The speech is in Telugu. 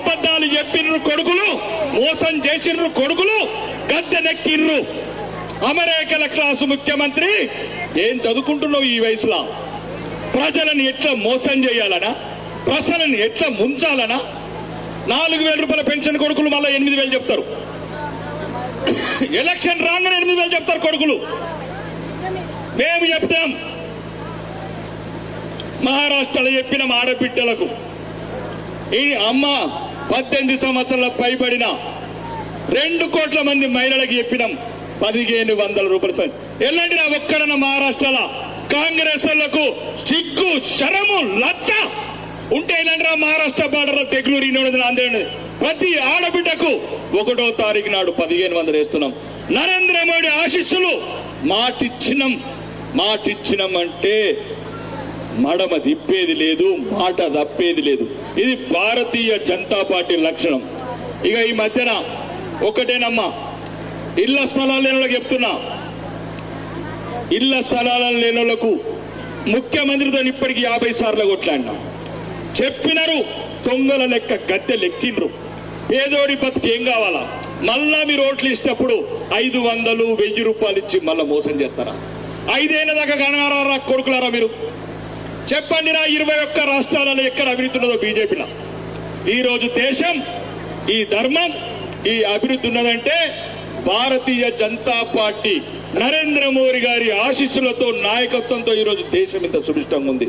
అబద్ధాలు చెప్పినరు కొడుకులు, మోసం చేసినరు కొడుకులు గద్దెనెక్కిర్రు. అమెరికల క్లాసు ముఖ్యమంత్రి ఏం చదువుకుంటున్నావు ఈ వయసులో? ప్రజలను ఎట్లా మోసం చేయాలనా, ప్రజలను ఎట్లా ముంచాలనా? 4,000 రూపాయల పెన్షన్ కొడుకులు మళ్ళీ 8,000 చెప్తారు. ఎలక్షన్ రాగానే 8,000 చెప్తారు కొడుకులు. మేము చెప్తాం, మహారాష్ట్రలో చెప్పిన ఆడబిడ్డలకు, ఈ అమ్మ 18 సంవత్సరాల పైబడిన 2 కోట్ల మంది మహిళలకు చెప్పినాం 1,500 రూపాయలు. ఎల్లండి నా ఒక్కడన్న మహారాష్ట్రలో కాంగ్రెస్ వాళ్లకు సిగ్గు శరము లచ్చ ఉంటే ఎల్లండిరా మహారాష్ట్ర బార్డర్ తెగులూరు నాందేడ్ ప్రతి ఆడబిడ్డకు 1వ తారీఖు నాడు 1,500 వేస్తున్నాం. నరేంద్ర మోడీ ఆశీస్సులు మాటిచ్చినం అంటే మడమ తిప్పేది లేదు, మాట తప్పేది లేదు. ఇది భారతీయ జనతా పార్టీ లక్షణం. ఇక ఈ మధ్యన ఒకటేనమ్మా, ఇళ్ల స్థలాలు లేని వాళ్ళకి చెప్తున్నా, ఇళ్ల స్థలాలు లేని వాళ్ళకు ముఖ్యమంత్రితో ఇప్పటికి 50 సార్లు కొట్లాడినా. చెప్పినారు, దొంగల లెక్క గద్దె లెక్కిండ్రు. పేదోడి బతికి ఏం కావాలా? మళ్ళా మీరు ఓట్లు ఇచ్చినప్పుడు 500, 1000 రూపాయలు ఇచ్చి మళ్ళా మోసం చేస్తారా? 5 ఏళ్ల దాకా కనగారా కొడుకులారా మీరు? చెప్పండి నా 21 రాష్ట్రాలలో ఎక్కడ అభివృద్ధి ఉన్నదో బీజేపీలో. ఈరోజు దేశం, ఈ ధర్మం, ఈ అభివృద్ధి ఉన్నదంటే భారతీయ జనతా పార్టీ నరేంద్ర మోడీ గారి ఆశీస్సులతో, నాయకత్వంతో ఈరోజు దేశం ఇంత సుభిష్టంగా ఉంది.